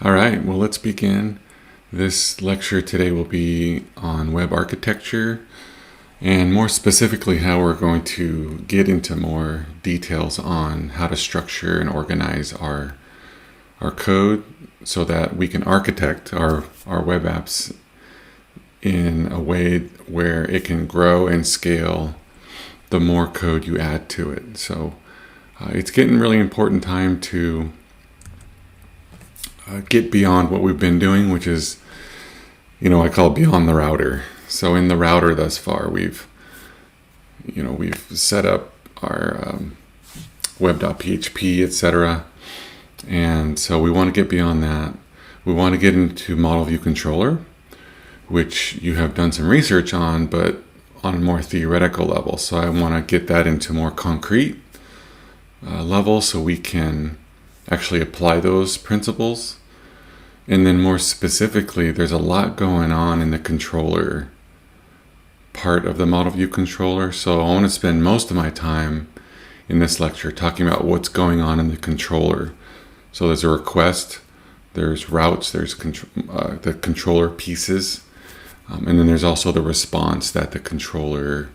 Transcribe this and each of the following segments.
All right, well, let's begin. This lecture today will be on web architecture and more specifically how we're going to get into more details on how to structure and organize our code so that we can architect our web apps in a way where it can grow and scale the more code you add to it. So it's getting really important time to get beyond what we've been doing, which is, I call beyond the router. So in the router thus far, we've set up our web.php, etc. And so we want to get beyond that. We want to get into Model View Controller, which you have done some research on, but on a more theoretical level. So I want to get that into more concrete level so we can actually apply those principles. And then more specifically, there's a lot going on in the controller part of the Model View Controller. So I want to spend most of my time in this lecture talking about what's going on in the controller. So there's a request, there's routes, there's the controller pieces, and then there's also the response that the controller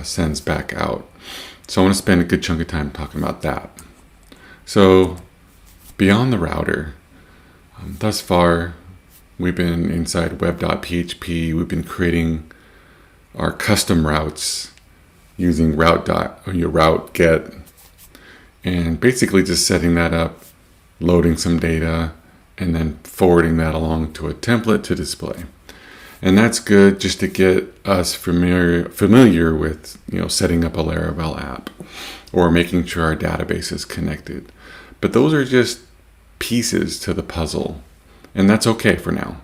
sends back out. So I want to spend a good chunk of time talking about that. So beyond the router, thus far, we've been inside web.php. We've been creating our custom routes using route get, and basically just setting that up, loading some data, and then forwarding that along to a template to display. And that's good just to get us familiar with setting up a Laravel app or making sure our database is connected. But those are just pieces to the puzzle, and that's okay for now.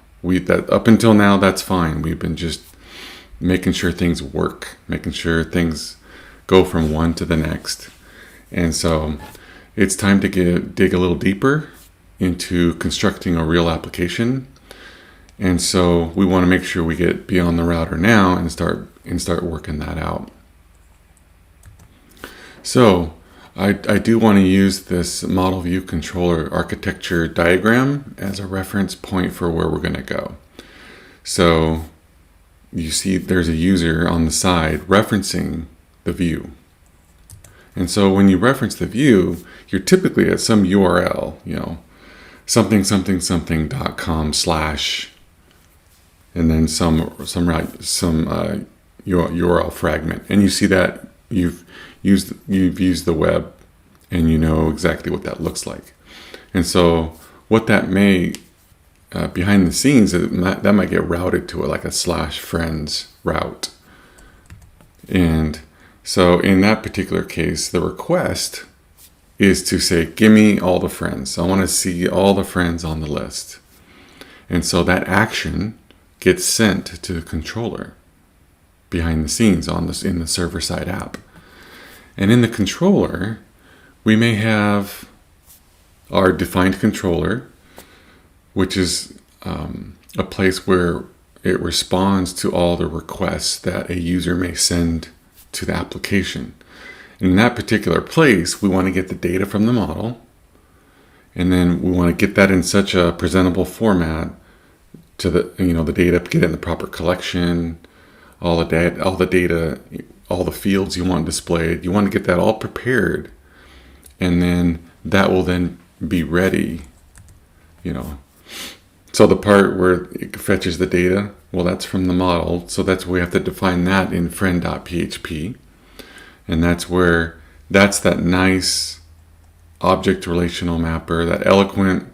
Up until now, that's fine. We've been just making sure things work, making sure things go from one to the next. And so it's time to dig a little deeper into constructing a real application. And so we want to make sure we get beyond the router now and start working that out. So I do want to use this Model View Controller architecture diagram as a reference point for where we're going to go. So you see there's a user on the side referencing the view. And so when you reference the view, you're typically at some URL, something.com/ and then some URL fragment. And you see that you've used the web, and you know exactly what that looks like. And so what that may, behind the scenes, that might get routed to like a /friends route. And so in that particular case, the request is to say, give me all the friends. I want to see all the friends on the list. And so that action gets sent to the controller behind the scenes in the server-side app. And in the controller, we may have our defined controller, which is a place where it responds to all the requests that a user may send to the application. In that particular place, we want to get the data from the model, and then we want to get that in such a presentable format to the data, get it in the proper collection, all the data, all the fields you want displayed. You want to get that all prepared, and then that will then be ready, So the part where it fetches the data, well, that's from the model. So that's where we have to define that in friend.php. And that's that nice object relational mapper, that eloquent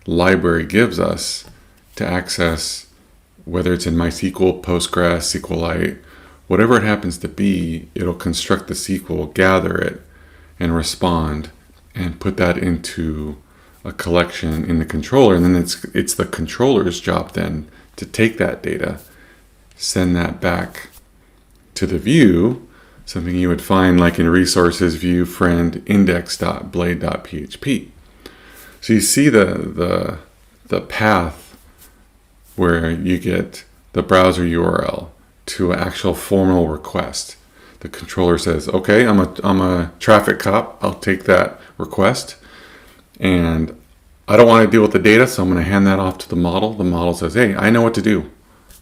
library gives us to access, whether it's in MySQL, Postgres, SQLite, whatever it happens to be. It'll construct the SQL, gather it, and respond, and put that into a collection in the controller. And then it's the controller's job then to take that data, send that back to the view, something you would find like in resources view friend index.blade.php. So you see the path where you get the browser URL to an actual formal request. The controller says, okay, I'm a traffic cop. I'll take that request, and I don't want to deal with the data, so I'm going to hand that off to the model. The model says, hey, I know what to do.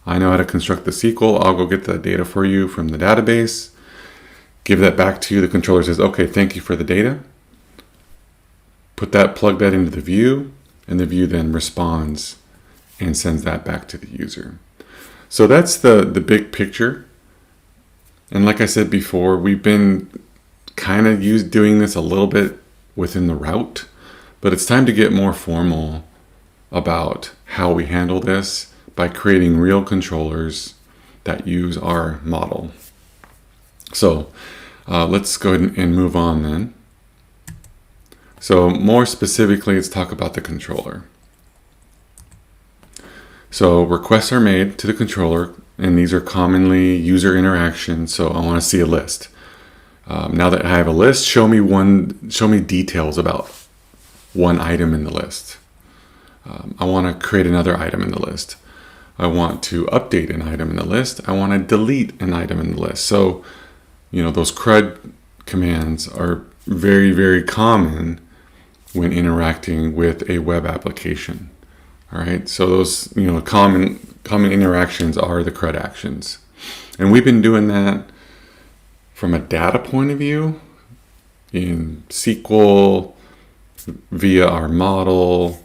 I know how to construct the SQL. I'll go get the data for you from the database. Give that back to you. The controller says, okay, thank you for the data. Plug that into the view, and the view then responds and sends that back to the user. So that's the big picture. And like I said before, we've been kind of doing this a little bit within the route, but it's time to get more formal about how we handle this by creating real controllers that use our model. So let's go ahead and move on then. So more specifically, let's talk about the controller. So requests are made to the controller, and these are commonly user interactions. So I want to see a list. Now that I have a list, show me details about one item in the list. I want to create another item in the list. I want to update an item in the list. I want to delete an item in the list. So, those CRUD commands are very, very common when interacting with a web application. All right. So those, common interactions are the CRUD actions. And we've been doing that from a data point of view in SQL via our model,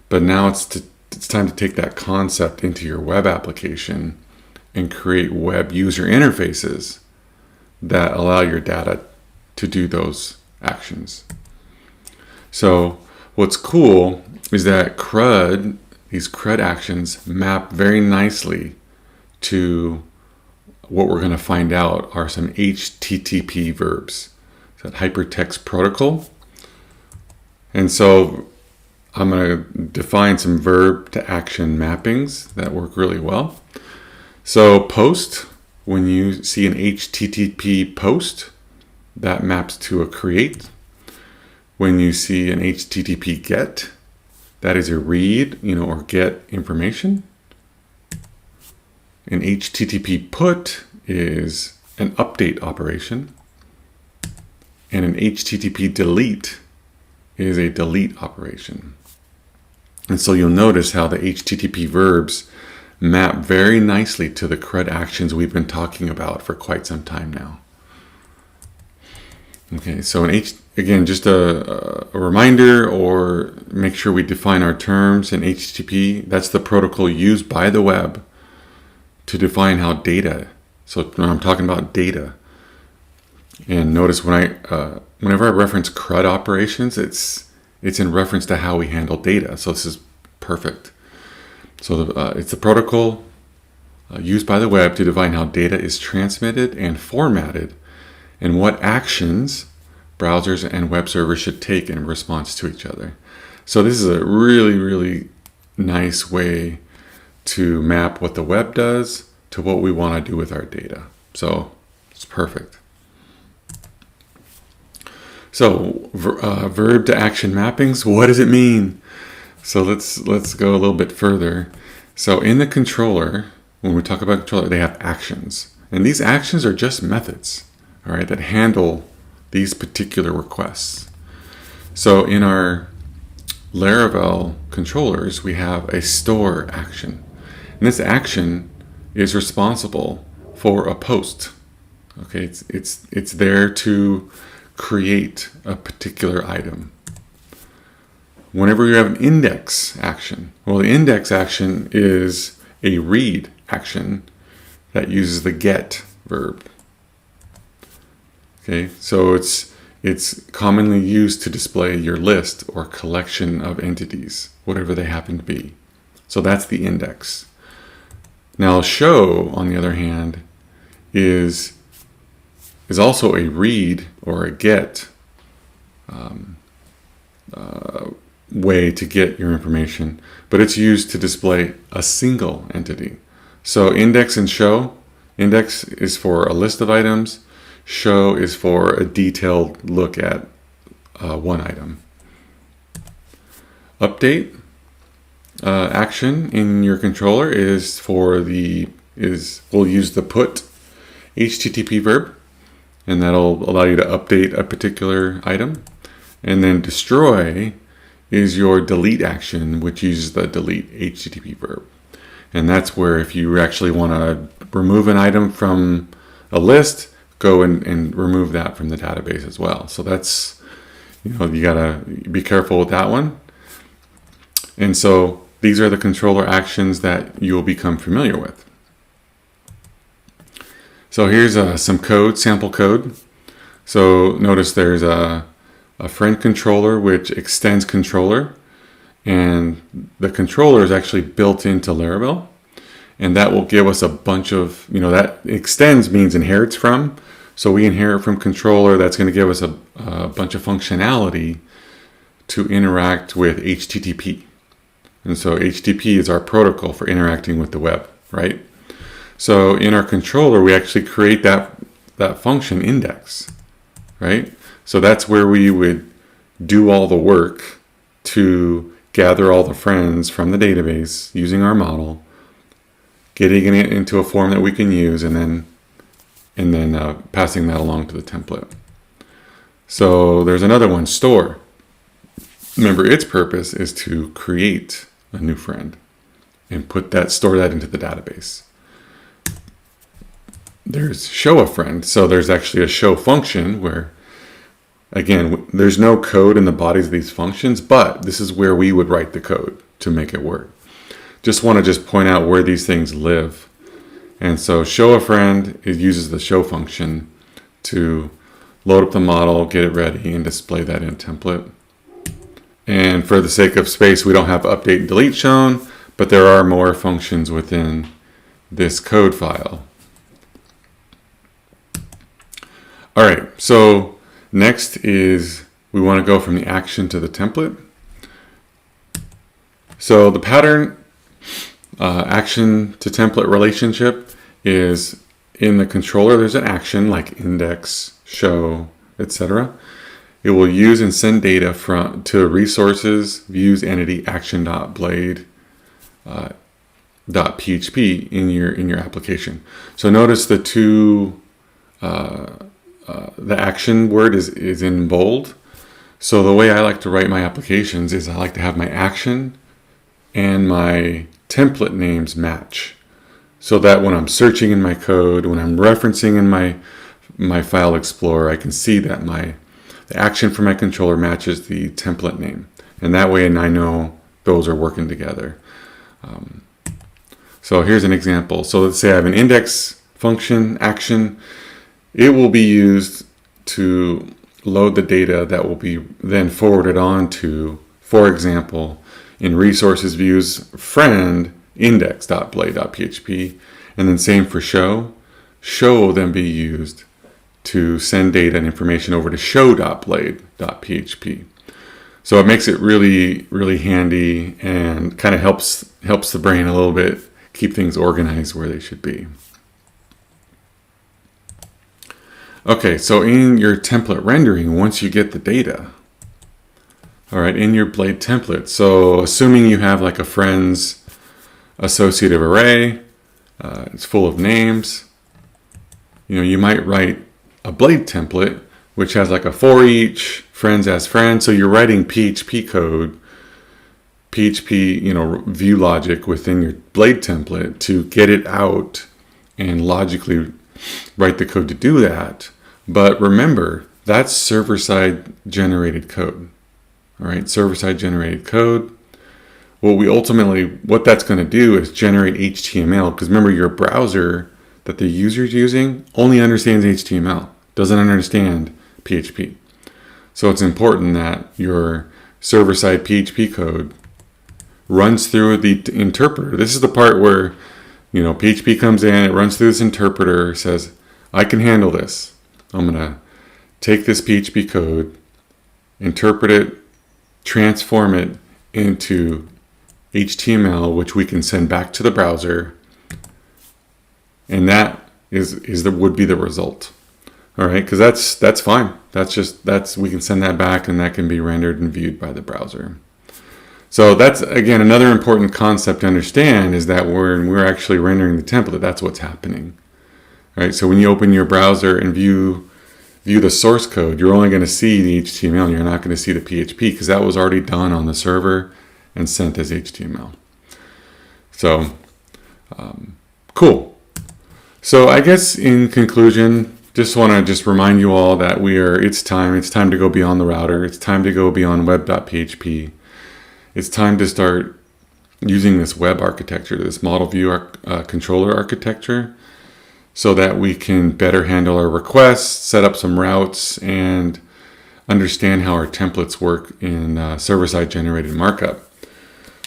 but now it's time to take that concept into your web application and create web user interfaces that allow your data to do those actions. So what's cool is that these CRUD actions map very nicely to what we're going to find out are some HTTP verbs, that hypertext protocol. And so I'm going to define some verb to action mappings that work really well. So post, when you see an HTTP post, that maps to a create. When you see an HTTP get, that is a read, or get information. An HTTP put is an update operation. And an HTTP delete is a delete operation. And so you'll notice how the HTTP verbs map very nicely to the CRUD actions we've been talking about for quite some time now. Okay, so again, just a reminder, or make sure we define our terms in HTTP. That's the protocol used by the web to define how data. So when I'm talking about data, and notice whenever I reference CRUD operations, it's in reference to how we handle data. So this is perfect. So it's the protocol used by the web to define how data is transmitted and formatted, and what actions browsers and web servers should take in response to each other. So this is a really, really nice way to map what the web does to what we want to do with our data. So it's perfect. So verb to action mappings, what does it mean? So let's go a little bit further. So in the controller, when we talk about controller, they have actions. And these actions are just methods, all right, that handle these particular requests. So in our Laravel controllers, we have a store action. And this action is responsible for a post. Okay, it's there to create a particular item. Whenever you have an index action, well, the index action is a read action that uses the get verb. Okay, so it's commonly used to display your list or collection of entities, whatever they happen to be. So that's the index. Now show, on the other hand, is also a read or a get way to get your information, but it's used to display a single entity. So index and show, index is for a list of items, show is for a detailed look at one item. Update action in your controller we'll use the put HTTP verb, and that'll allow you to update a particular item. And then destroy is your delete action, which uses the delete HTTP verb. And that's where if you actually want to remove an item from a list, go and remove that from the database as well. So that's, you gotta be careful with that one. And so these are the controller actions that you will become familiar with. So here's some code, sample code. So notice there's a friend controller which extends controller, and the controller is actually built into Laravel, and that will give us a bunch of, that extends means inherits from. So we inherit from controller. That's going to give us a bunch of functionality to interact with HTTP. And so HTTP is our protocol for interacting with the web, right? So in our controller, we actually create that function index, right? So that's where we would do all the work to gather all the friends from the database using our model, getting it into a form that we can use, and then passing that along to the template. So there's another one, store. Remember, its purpose is to create a new friend and store that into the database. There's show a friend. So there's actually a show function where, again, there's no code in the bodies of these functions, but this is where we would write the code to make it work. Just want to point out where these things live. And so show a friend, it uses the show function to load up the model, get it ready, and display that in a template. And for the sake of space, we don't have update and delete shown, but there are more functions within this code file. All right, so next is we want to go from the action to the template. So the pattern action to template relationship is in the controller. There's an action like index, show, etc. It will use and send data to resources, views, entity, action.blade, .php in your application. So notice the the action word is in bold. So the way I like to write my applications is I like to have my action and my template names match, so that when I'm searching in my code, when I'm referencing in my file explorer, I can see that the action for my controller matches the template name, and that way I know those are working together. So here's an example. So let's say I have an index function action. It will be used to load the data that will be then forwarded on to, for example, in resources views friend index.blade.php, and then same for show. Show will then be used to send data and information over to show.blade.php. So it makes it really, really handy and kind of helps the brain a little bit keep things organized where they should be. Okay, so in your template rendering, once you get the data, all right, in your Blade template, so assuming you have like a friends associative array, it's full of names, you might write a Blade template which has like a for each, friends as friends. So you're writing PHP code, PHP, view logic within your Blade template to get it out and logically write the code to do that. But remember, that's server-side generated code. All right, server-side generated code. What that's going to do is generate HTML, because remember, your browser that the user's using only understands HTML, doesn't understand PHP. So it's important that your server-side PHP code runs through the interpreter. This is the part where, PHP comes in, it runs through this interpreter, says, I can handle this. I'm going to take this PHP code, interpret it, transform it into HTML, which we can send back to the browser, and that would be the result. All right, because that's fine. We can send that back, and that can be rendered and viewed by the browser. So that's, again, another important concept to understand, is that when we're actually rendering the template, that's what's happening. Right? So when you open your browser and view view the source code, you're only going to see the HTML. You're not going to see the PHP because that was already done on the server and sent as HTML. So, cool. So I guess in conclusion, just want to remind you all that it's time to go beyond the router. It's time to go beyond web.php. It's time to start using this web architecture, this model view controller architecture, so that we can better handle our requests, set up some routes, and understand how our templates work in server-side generated markup.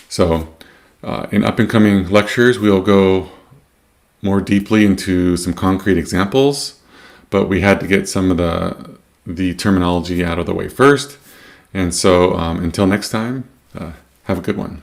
So in up-and-coming lectures, we'll go more deeply into some concrete examples, but we had to get some of the terminology out of the way first. And so until next time, have a good one.